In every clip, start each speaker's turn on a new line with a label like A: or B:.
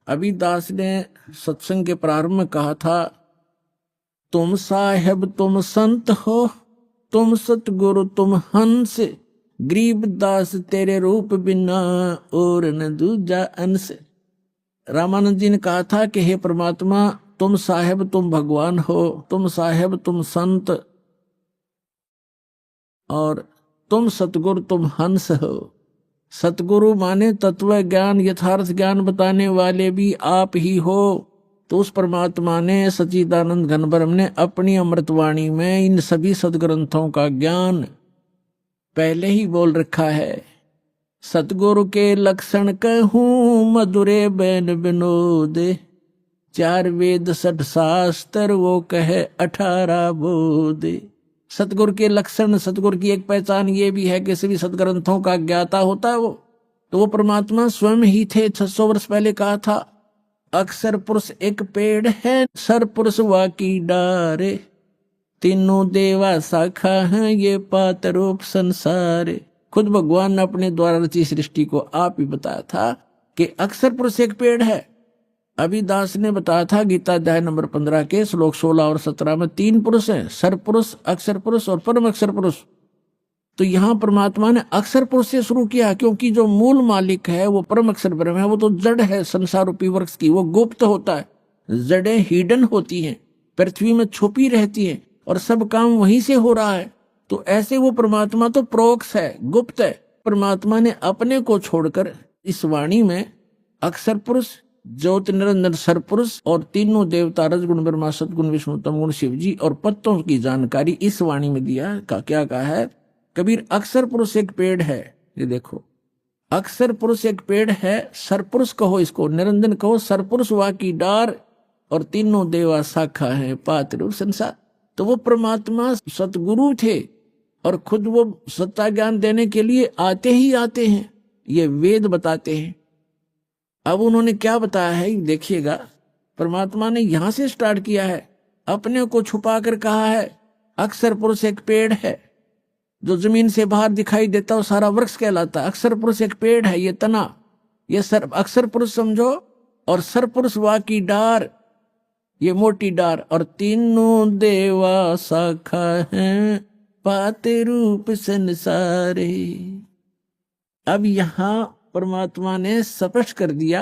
A: अभी दास ने सत्संग के प्रारंभ में कहा था, तुम साहेब तुम संत हो, तुम सतगुरु तुम हंस, गरीब दास तेरे रूप बिना और न दूजा अंश। रामानंद जी ने कहा था कि हे परमात्मा, तुम साहेब तुम भगवान हो, तुम साहेब तुम संत, और तुम सतगुरु तुम हंस हो। सतगुरु माने तत्व ज्ञान यथार्थ ज्ञान बताने वाले भी आप ही हो। तो उस परमात्मा ने सच्चिदानंद घन ब्रह्म ने अपनी अमृतवाणी में इन सभी सदग्रंथों का ज्ञान पहले ही बोल रखा है। सतगुरु के लक्षण कहूं मधुरे बैन विनोद, 4 वेद 6 शास्त्र वो कहे 18 बोध। सतगुरु के लक्षण, सतगुरु की एक पहचान ये भी है कि सभी सदग्रंथों का ज्ञाता होता है वो। तो वो परमात्मा स्वयं ही थे। 600 वर्ष पहले कहा था, अक्षर पुरुष एक पेड़ है, सर पुरुष वाकी डारे, तीनों देवा शाखा हैं ये पात रूप संसारे। खुद भगवान ने अपने द्वारा रची सृष्टि को आप ही बताया था कि अक्षर पुरुष एक पेड़ है। अभी दास ने बताया था गीता अध्याय नंबर 15 के श्लोक 16 और 17 में 3 पुरुष हैं, सर पुरुष, अक्षर पुरुष और परम अक्षर पुरुष। तो यहाँ परमात्मा ने अक्षर पुरुष से शुरू किया, क्योंकि जो मूल मालिक है वो परम अक्षर ब्रह्म है। वो तो जड़ है संसार रूपी वृक्ष की, वो गुप्त होता है। जड़ें हिडन होती हैं, पृथ्वी में छुपी रहती हैं, और सब काम वहीं से हो रहा है। तो ऐसे वो परमात्मा तो प्रोक्ष है, गुप्त है। परमात्मा ने अपने को छोड़कर इस वाणी में अक्षर पुरुष, ज्योति निरंजन सरपुरुष और तीनों देवता रजगुण ब्रह्मा सतगुण विष्णु तमगुण शिव जी और पत्तों की जानकारी इस वाणी में दिया। क्या कहा है कबीर, अक्षर पुरुष एक पेड़ है। ये देखो, अक्षर पुरुष एक पेड़ है, सरपुरुष कहो इसको, निरंजन कहो, सरपुरुष वा की डार, और तीनों देवा शाखा है पात रूप संसार। तो वो परमात्मा सतगुरु थे और खुद वो सत्ता ज्ञान देने के लिए आते ही आते हैं। ये वेद बताते हैं। अब उन्होंने क्या बताया है देखिएगा। परमात्मा ने यहां से स्टार्ट किया है, अपने को छुपा कर कहा है अक्षर पुरुष एक पेड़ है। जो जमीन से बाहर दिखाई देता है सारा वृक्ष कहलाता है। अक्षर पुरुष एक पेड़ है, ये तना, ये सर अक्षर पुरुष समझो, और सर पुरुष वा की डार, ये मोटी डार, और तीनों देवा शाखा हैं पाते रूप संसारे। अब यहां परमात्मा ने स्पष्ट कर दिया,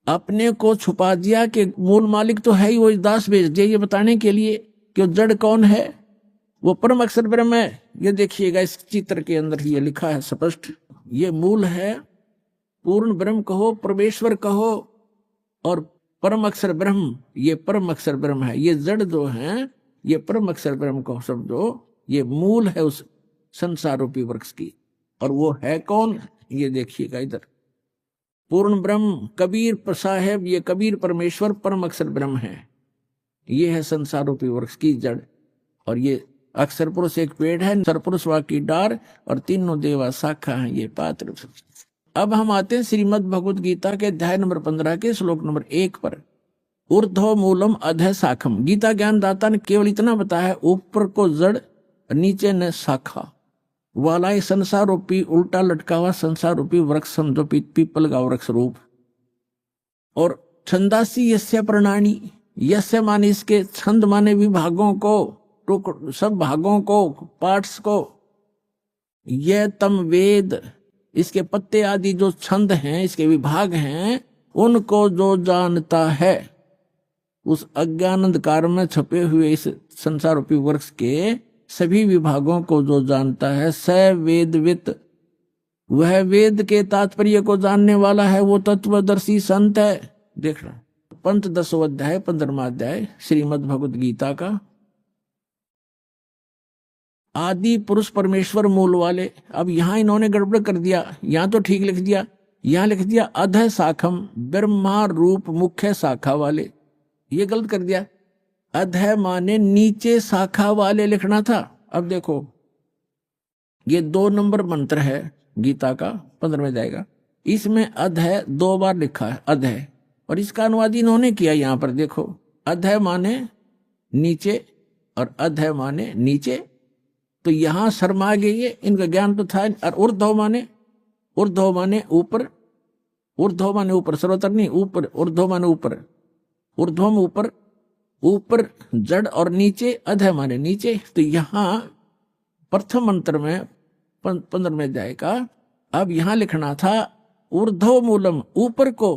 A: अपने को छुपा दिया कि मूल मालिक तो है ही, वो दास भेज दिया ये बताने के लिए कि जड़ कौन है, वो परम अक्षर ब्रह्म है। ये देखिएगा इस चित्र के अंदर ही ये लिखा है स्पष्ट, ये मूल है, पूर्ण ब्रह्म कहो, परमेश्वर कहो, और परम अक्षर ब्रह्म, ये परम अक्षर ब्रह्म है। ये जड़ जो है ये परम अक्षर ब्रह्म को समझो, ये मूल है उस संसार रूपी वृक्ष की। और वो है कौन, ये देखिएगा इधर, पूर्ण ब्रह्म कबीर साहेब, ये कबीर परमेश्वर परम अक्षर ब्रह्म है। ये है संसार रूपी वृक्ष की जड़, और ये अक्षर पुरुष एक पेड़ है, सरपुरुष वा की डार, और तीनों देवा शाखा है ये पात्र। अब हम आते हैं श्रीमद् भगवद गीता के अध्याय नंबर 15 के श्लोक नंबर 1 पर। ऊर्ध्व मूलम अधः शाखम। गीता ज्ञान दाता ने केवल इतना बताया है, ऊपर को जड़, नीचे न शाखा वाला ये संसार रूपी उल्टा लटका हुआ संसार रूपी वृक्ष समझो, पीपल का वृक्ष रूप। और छंदासी यस्य प्रणानी, यस्य माने इसके, छंद माने विभागों को, सब भागों को, पार्ट्स को, यह तम वेद, इसके पत्ते आदि जो छंद हैं, इसके विभाग हैं, उनको जो जानता है, उस अज्ञान अंधकार में छपे हुए इस संसार रूपी वृक्ष के सभी विभागों को जो जानता है, स वेदवित, वह वेद के तात्पर्य को जानने वाला है, वो तत्वदर्शी संत है। देख रहा पंत 10वां अध्याय 15वां अध्याय श्रीमद् भगवद गीता का। आदि पुरुष परमेश्वर मूल वाले। अब यहां इन्होंने गड़बड़ कर दिया, यहां तो ठीक लिख दिया, यहां लिख दिया अधः शाखम, ब्रह्मा रूप मुख्य शाखा वाले, ये गलत कर दिया। अधः माने नीचे शाखा वाले लिखना था। अब देखो ये 2 नंबर मंत्र है गीता का, 15 जाएगा, इसमें अधः 2 बार लिखा है अधः, और इसका अनुवाद इन्होंने किया यहां पर। देखो अधः माने नीचे और अधः माने नीचे, तो यहां शर्मा गई है, इनका ज्ञान तो था। और ऊर्ध्व माने ऊपर, ऊर्ध्व माने ऊपर, सर्वतर नहीं, ऊपर, ऊर्ध्व माने ऊपर, ऊर्ध्वम ऊपर, ऊपर जड़ और नीचे अधः माने नीचे। तो यहां प्रथम मंत्र में 15वें अध्याय का अब यहां लिखना था ऊर्ध्व मूलम, ऊपर को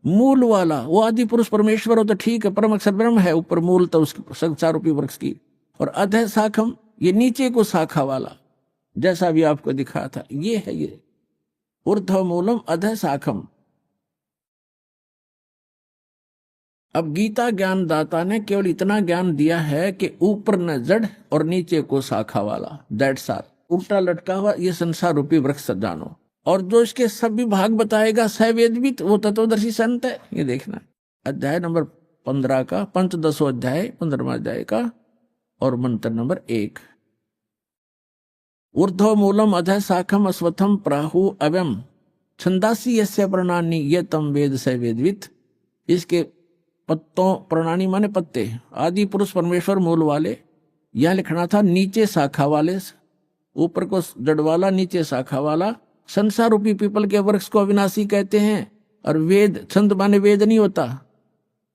A: मूल वाला, वो आदि पुरुष परमेश्वर हो तो ठीक है, परम अक्षर ब्रह्म है, ऊपर मूल तो उसकी संसार रूपी वृक्ष की, और अधः शाखम ये नीचे को शाखा वाला, जैसा भी आपको दिखा था, ये है ये ऊर्ध्व मूलम अधः शाखम। अब गीता ज्ञान दाता ने केवल इतना ज्ञान दिया है कि ऊपर न जड़ और नीचे को शाखा वाला, दैट्स ऑल, उल्टा लटका हुआ ये संसार रूपी वृक्ष जानो। और जो इसके सभी भाग बताएगा सवेदवित, वो तत्वदर्शी संत है। ये देखना अध्याय नंबर 15 का, पंचदशो अध्याय 15वां अध्याय का और मंत्र नंबर 1। ऊर्ध्व मूलम अधः शाखम अश्वत्थम प्राहु अव्यम छंदासी यस्य प्रणानी ये तम वेद स वेदवित। इसके पत्तों, प्रणानी माने पत्ते, आदि पुरुष परमेश्वर मूल वाले, यह लिखना था नीचे शाखा वाले, ऊपर को जड़ वाला, नीचे शाखा वाला। संसार रूपी पीपल के वृक्ष को अविनाशी कहते हैं। और वेद, छंद माने वेद नहीं होता,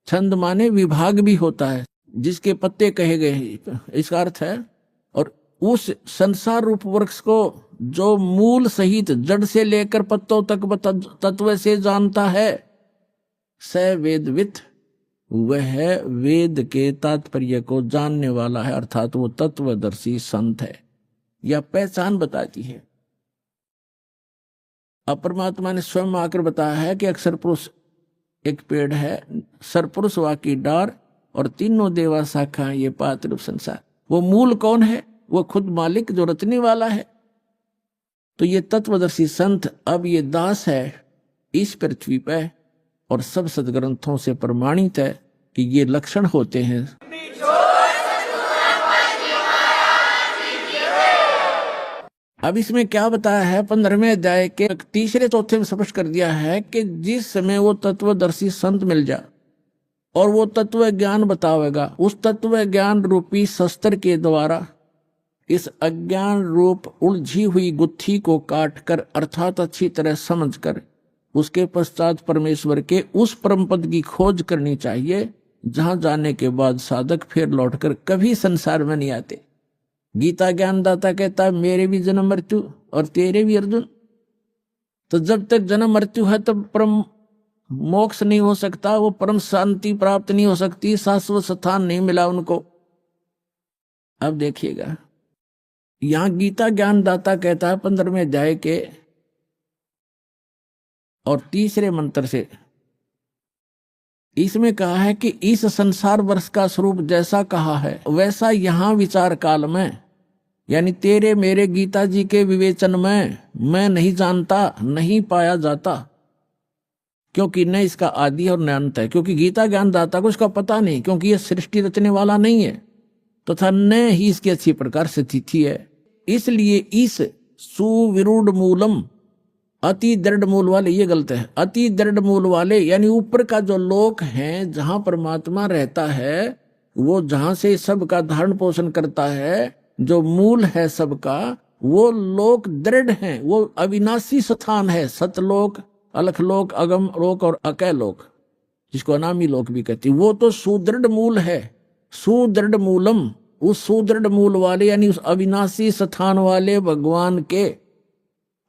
A: छंद माने विभाग भी होता है, जिसके पत्ते कहे गए, इसका अर्थ है। और उस संसार रूप वृक्ष को जो मूल सहित जड़ से लेकर पत्तों तक तत्व से जानता है, स वेदवित, वह वेद के तात्पर्य को जानने वाला है, अर्थात वो तत्वदर्शी संत है। यह पहचान बताती है। अब परमात्मा ने स्वयं आकर बताया है कि अक्षर पुरुष एक पेड़ है, सरपुरुष वाकी डार और तीनों देवा शाखा, ये पात्र रूप संसार। वो मूल कौन है? वो खुद मालिक जो रचने वाला है। तो ये तत्वदर्शी संत अब ये दास है इस पृथ्वी पे, और सब सदग्रंथों से प्रमाणित है कि ये लक्षण होते हैं। अब इसमें क्या बताया है 15वें अध्याय के तीसरे चौथे में स्पष्ट कर दिया है कि जिस समय वो तत्वदर्शी संत मिल जाए और वो तत्व ज्ञान बतावेगा, उस तत्व ज्ञान रूपी शस्त्र के द्वारा इस अज्ञान रूप उलझी हुई गुत्थी को काटकर, अर्थात अच्छी तरह समझकर, उसके पश्चात परमेश्वर के उस परम पद की खोज करनी चाहिए, जहां जाने के बाद साधक फिर लौटकर कभी संसार में नहीं आते। गीता ज्ञानदाता कहता है मेरे भी जन्म मृत्यु और तेरे भी अर्जुन। तो जब तक जन्म मृत्यु है तब परम मोक्ष नहीं हो सकता, वो परम शांति प्राप्त नहीं हो सकती, शाश्वत स्थान नहीं मिला उनको। अब देखिएगा यहां गीता ज्ञानदाता कहता है 15वें अध्याय के और तीसरे मंत्र से, इसमें कहा है कि इस संसार वर्ष का स्वरूप जैसा कहा है वैसा यहां विचार काल में, यानी तेरे मेरे गीता जी के विवेचन में, मैं नहीं जानता, नहीं पाया जाता, क्योंकि न इसका आदि और न अंत है। क्योंकि गीता ज्ञानदाता को इसका पता नहीं, क्योंकि यह सृष्टि रचने वाला नहीं है, तथा न ही इसकी अच्छी प्रकार से तिथि है। इसलिए इस सुविरूढ़ मूलम, अति दृढ़ मूल वाले, ये गलत है, अति दृढ़ मूल वाले यानी ऊपर का जो लोक है, जहां परमात्मा रहता है, वो जहां से सबका धारण पोषण करता है, जो मूल है सबका, वो लोक दृढ़ है, वो अविनाशी स्थान है। सतलोक, अलखलोक, अगम लोक और अकय लोक, जिसको अनामी लोक भी कहती, वो तो सुदृढ़ मूल है। सुदृढ़ मूलम, उस सुदृढ़ मूल वाले यानी उस अविनाशी स्थान वाले भगवान के।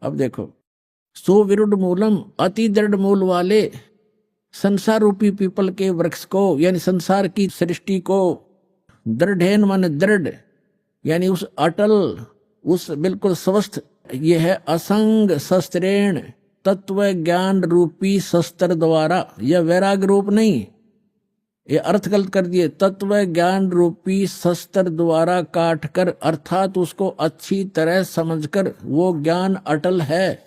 A: अब देखो, सुविरूढ़ मूलम, अति दृढ़ मूल वाले संसार रूपी पीपल के वृक्ष को, यानी संसार की सृष्टि को, दृढ़ेन माने दृढ़, यानी उस अटल, उस बिल्कुल स्वस्थ, यह है असंग शस्त्रेण, तत्व ज्ञान रूपी शस्त्र द्वारा। यह वैराग रूप नहीं, ये अर्थ गलत कर दिए, तत्व ज्ञान रूपी शस्त्र द्वारा काट कर, अर्थात उसको अच्छी तरह समझकर, वो ज्ञान अटल है।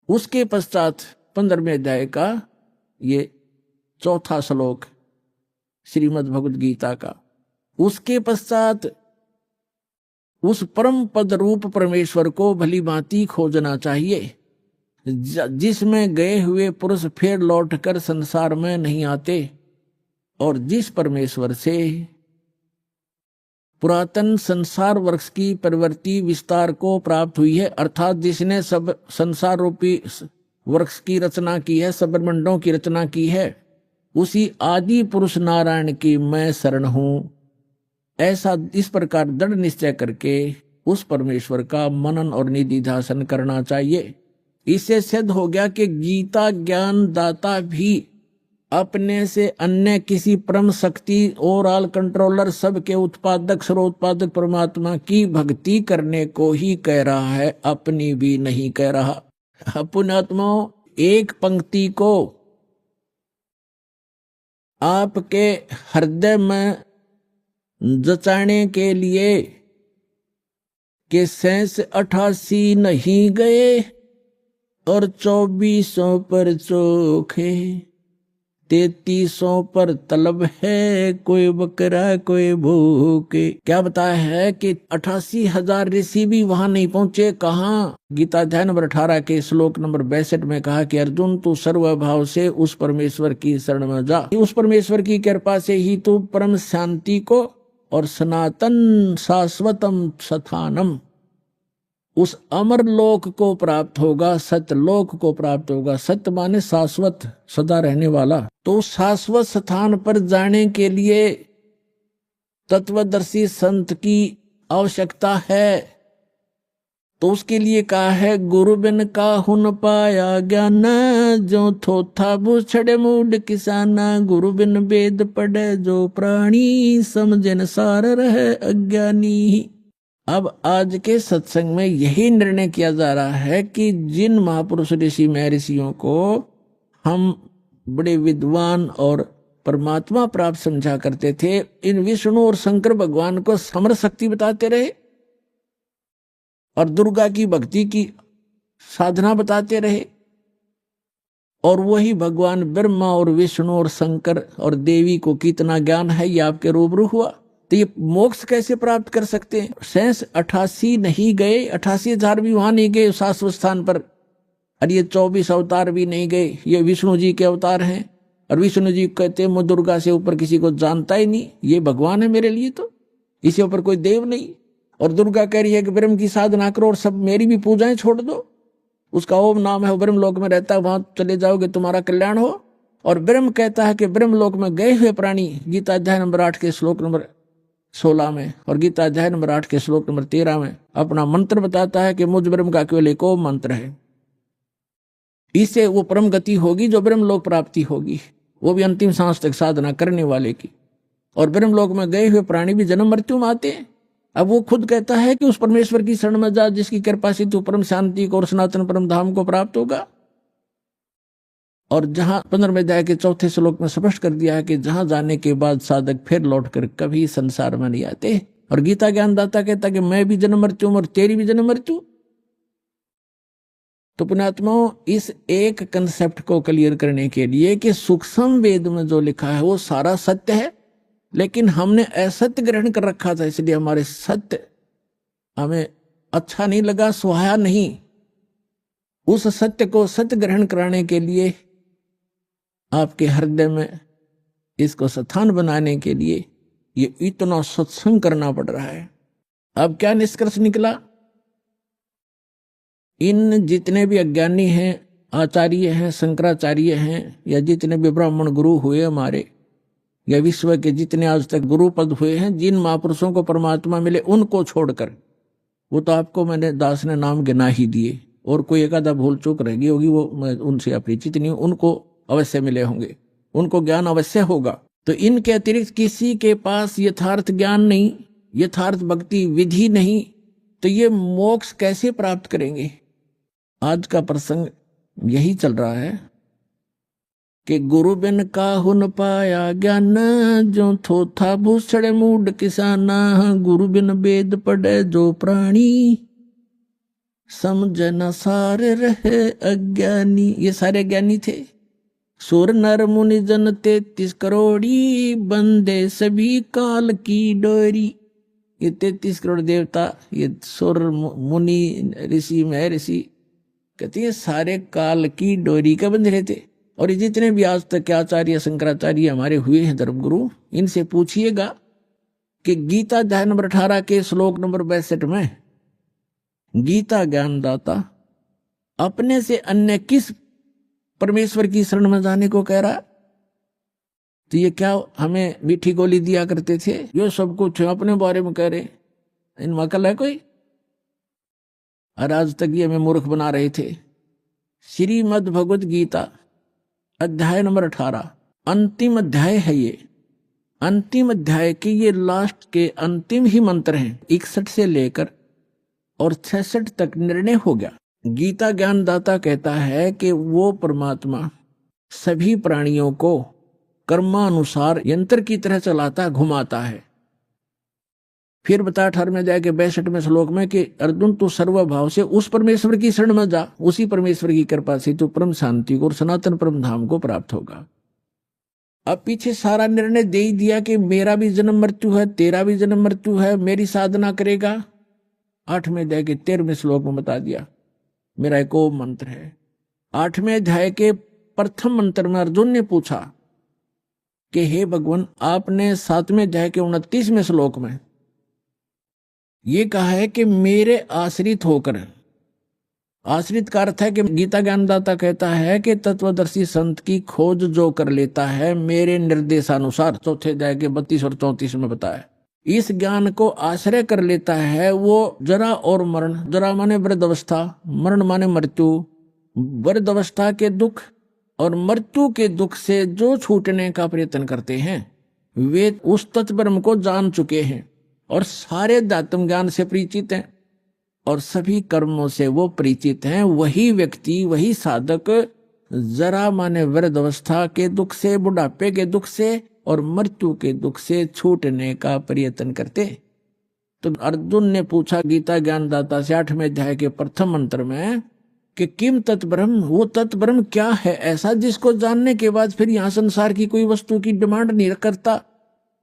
A: उसके पश्चात 15वें अध्याय का ये चौथा श्लोक श्रीमद् भगवद गीता का, उसके पश्चात उस परम पद रूप परमेश्वर को भली भांति खोजना चाहिए, जिसमें गए हुए पुरुष फिर लौटकर संसार में नहीं आते, और जिस परमेश्वर से पुरातन संसार वृक्ष की प्रवृत्ति विस्तार को प्राप्त हुई है, अर्थात जिसने सब संसार रूपी वृक्ष की रचना की है, सब ब्रह्मांडों की रचना की है, उसी आदि पुरुष नारायण की मैं शरण हूं। ऐसा इस प्रकार दृढ़ निश्चय करके उस परमेश्वर का मनन और निधि ध्यान करना चाहिए। इससे सिद्ध हो गया कि गीता ज्ञान दाता भी अपने से अन्य किसी परम शक्ति ओवरऑल कंट्रोलर सबके उत्पादक सर्वोत्पादक परमात्मा की भक्ति करने को ही कह रहा है, अपनी भी नहीं कह रहा। पुण्यात्माओं, एक पंक्ति को आपके हृदय में जचाने के लिए कि 88 नहीं गए और 2400 पर चोखे, 3300 पर तलब है, कोई बकरा कोई भूखे। क्या बताया है कि 88,000 ऋषि भी वहां नहीं पहुंचे। कहाँ? गीता अध्याय नंबर 18 के श्लोक नंबर 62 में कहा कि अर्जुन तू सर्वभाव से उस परमेश्वर की शरण में जा। उस परमेश्वर की कृपा से ही तू परम शांति को और सनातन शाश्वतम स्थानम, उस अमर लोक को प्राप्त होगा, सत्य लोक को प्राप्त होगा। सत्य माने शाश्वत, सदा रहने वाला। तो शाश्वत स्थान पर जाने के लिए तत्वदर्शी संत की आवश्यकता है। तो उसके लिए कहा है गुरु बिन काहू न पाया ज्ञान, जो थोथा बुछड़े मूड किसाना, गुरु बिन वेद पढ़े जो प्राणी, समझन सार रहे अज्ञानी। अब आज के सत्संग में यही निर्णय किया जा रहा है कि जिन महापुरुष ऋषि महर्षियों को हम बड़े विद्वान और परमात्मा प्राप्त समझा करते थे, इन विष्णु और शंकर भगवान को समर शक्ति बताते रहे और दुर्गा की भक्ति की साधना बताते रहे, और वही भगवान ब्रह्मा और विष्णु और शंकर और देवी को कितना ज्ञान है ये आपके रूबरू हुआ। तो ये मोक्ष कैसे प्राप्त कर सकते हैं? 88 नहीं गए, 88,000 भी वहां नहीं गए शाश्वत स्थान पर, और ये 24 अवतार भी नहीं गए। ये विष्णु जी के अवतार हैं, और विष्णु जी कहते हैं मैं दुर्गा से ऊपर किसी को जानता ही नहीं, ये भगवान है मेरे लिए, तो इससे ऊपर कोई देव नहीं। और दुर्गा कह रही है कि ब्रह्म की साधना करो और सब मेरी भी पूजाएं छोड़ दो। उसका ओम नाम है, वो ब्रह्म लोक में रहता है, वहां चले जाओगे तुम्हारा कल्याण हो। और ब्रह्म कहता है कि ब्रह्म लोक में गए हुए प्राणी, गीता अध्याय नंबर 8 के श्लोक नंबर 16 में और गीता अध्याय नंबर 8 के श्लोक नंबर 13 में अपना मंत्र बताता है कि मुझ ब्रह्म का केवल एक ओम मंत्र है। इससे वो परम गति होगी जो ब्रह्म लोक प्राप्ति होगी, वो भी अंतिम सांस तक साधना करने वाले की। और ब्रह्म लोक में गए हुए प्राणी भी जन्म मृत्यु में आते हैं। अब वो खुद कहता है कि उस परमेश्वर की शरण में जा जिसकी कृपा से तू परम शांति को और सनातन परम धाम को प्राप्त होगा। और जहां 15वें अध्याय के 4थे श्लोक में स्पष्ट कर दिया है कि जहां जाने के बाद साधक फिर लौटकर कभी संसार में नहीं आते। और गीता ज्ञानदाता कहता कि मैं भी जन्म मृत्यु और तेरी भी जन्म मृत्यु। तो पुण्यात्माओं, इस एक कंसेप्ट को क्लियर करने के लिए कि सूक्ष्म वेद में जो लिखा है वो सारा सत्य है, लेकिन हमने असत्य ग्रहण कर रखा था, इसलिए हमारे सत्य हमें अच्छा नहीं लगा, सुहाया नहीं। उस सत्य को सत्य ग्रहण कराने के लिए आपके हृदय में इसको स्थान बनाने के लिए ये इतना सत्संग करना पड़ रहा है। अब क्या निष्कर्ष निकला? इन जितने भी अज्ञानी हैं, आचार्य हैं, शंकराचार्य हैं, या जितने भी ब्राह्मण गुरु हुए हमारे, या विश्व के जितने आज तक गुरु पद हुए हैं, जिन महापुरुषों को परमात्मा मिले उनको छोड़कर, वो तो आपको मैंने दास ने नाम गिना ही दिए, और कोई एक आधा भूल चूक रहेगी होगी, वो मैं उनसे अपरिचित नहीं हूं, उनको अवश्य मिले होंगे, उनको ज्ञान अवश्य होगा। तो इनके अतिरिक्त किसी के पास यथार्थ ज्ञान नहीं, यथार्थ भक्ति विधि नहीं, तो ये मोक्ष कैसे प्राप्त करेंगे? आज का प्रसंग यही चल रहा है कि गुरु बिन काहू न पाया ज्ञान, जो थोथा भूषण मूड किसाना, गुरु बिन वेद पढ़े जो प्राणी, समझ न सारे रहे अज्ञानी। ये सारे ज्ञानी थे। सुर नर मुनि जन 33 करोड़ी, बंदे सभी काल की डोरी। ये 33 करोड़ देवता, ये सुर मुनि ऋषि महर्षि, कहते हैं सारे काल की डोरी का बंध रहे थे। और ये जितने भी आज तक के आचार्य शंकराचार्य हमारे हुए हैं धर्मगुरु, इनसे पूछिएगा कि गीता अध्याय नंबर 18 के श्लोक नंबर 62 में गीता ज्ञानदाता अपने से अन्य किस परमेश्वर की शरण में जाने को कह रहा। तो ये क्या हमें मीठी गोली दिया करते थे? यो सब कुछ अपने बारे में कह रहे, इनमें अकल है कोई? और आज तक ये हमें मूर्ख बना रहे थे। श्रीमद् भगवद गीता अध्याय नंबर 18 अंतिम अध्याय है ये। अंतिम अध्याय के ये लास्ट के अंतिम ही मंत्र हैं। 61 से लेकर और 66 तक निर्णय हो गया। गीता ज्ञानदाता कहता है कि वो परमात्मा सभी प्राणियों को कर्मानुसार यंत्र की तरह चलाता, घुमाता है। फिर बता 18 में जाके 62वें श्लोक में कि अर्जुन तू सर्वभाव से उस परमेश्वर की शरण में जा, उसी परमेश्वर की कृपा से तू परम शांति को और सनातन परम धाम को प्राप्त होगा। अब पीछे सारा निर्णय दे ही दिया कि मेरा भी जन्म मृत्यु है, तेरा भी जन्म मृत्यु है, मेरी साधना करेगा। 8वें अध्याय के 13वें श्लोक में बता दिया मेरा एक ओम मंत्र है। 8वें अध्याय के प्रथम मंत्र में अर्जुन ने पूछा कि हे भगवान, आपने 7वें अध्याय के 29वें श्लोक में ये कहा है कि मेरे आश्रित होकर, आश्रित का अर्थ है कि गीता ज्ञानदाता कहता है कि तत्वदर्शी संत की खोज जो कर लेता है मेरे निर्देशानुसार, चौथे अध्याय के 32 और 34 में बताया, इस ज्ञान को आश्रय कर लेता है, वो जरा और मरण, जरा माने वृद्धावस्था, मरण माने मृत्यु, वृद्धावस्था के दुख और मृत्यु के दुख से जो छूटने का प्रयत्न करते हैं वे उस तत्ब्रह्म को जान चुके हैं और सारे अध्यात्म ज्ञान से परिचित हैं और सभी कर्मों से वो परिचित हैं। वही व्यक्ति, वही साधक जरा माने वृद्धावस्था के दुख से, बुढ़ापे के दुख से और मृत्यु के दुख से छूटने का प्रयत्न करते। तो अर्जुन ने पूछा गीता ज्ञानदाता से 8वें अध्याय के प्रथम मंत्र में कि किम तत्ब्रह्म, वो तत्ब्रह्म क्या है ऐसा जिसको जानने के बाद फिर यहाँ संसार की कोई वस्तु की डिमांड नहीं करता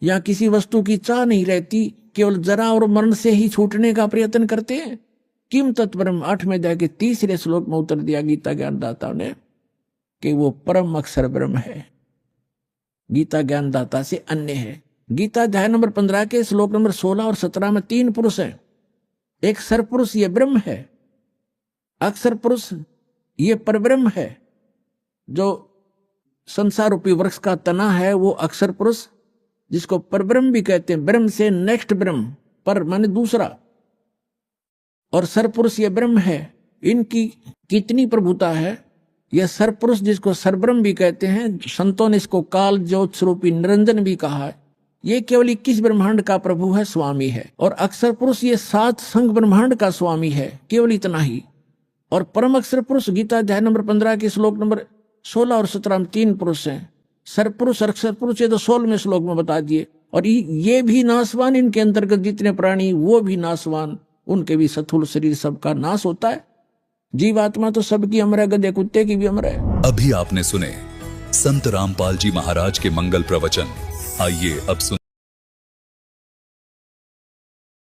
A: या किसी वस्तु की चाह नहीं रहती, केवल जरा और मरण से ही छूटने का प्रयत्न करते हैं। किम तत्ब्रह्म 8वें अध्याय के 3 श्लोक में उत्तर दिया गीता ज्ञानदाता ने कि वो परम अक्षर ब्रह्म है, गीता ज्ञानदाता से अन्य है। गीता अध्याय नंबर 15 के श्लोक नंबर 16 और 17 में 3 पुरुष है। एक सरपुरुष ये ब्रह्म है, अक्षर पुरुष ये परब्रह्म है, जो संसार रूपी वृक्ष का तना है वो अक्षर पुरुष, जिसको परब्रह्म भी कहते हैं। ब्रह्म से नेक्स्ट ब्रह्म, पर माने दूसरा, और सरपुरुष ये ब्रह्म है। इनकी कितनी प्रभुता है। यह सरपुरुष जिसको सरब्रह्म भी कहते हैं, संतों ने इसको काल ज्योत स्वरूपी निरंजन भी कहा है। ये केवल 21 ब्रह्मांड का प्रभु है, स्वामी है। और अक्षर पुरुष ये 7 संघ ब्रह्मांड का स्वामी है, केवल इतना ही। और परम अक्षर पुरुष गीता अध्याय नंबर 15 के श्लोक नंबर 16 और 17 में 3 पुरुष हैं। सरपुरुष अक्षर पुरुष ये तो 16वें श्लोक में बता दिए। और ये भी नाशवान, इनके अंतर्गत जितने प्राणी वो भी नाशवान, उनके भी स्थूल शरीर सबका नाश होता है। जीवात्मा तो सबकी अमर है, गधे कुत्ते की भी अमर है।
B: अभी आपने सुने संत रामपाल जी महाराज के मंगल प्रवचन। आइए अब सुन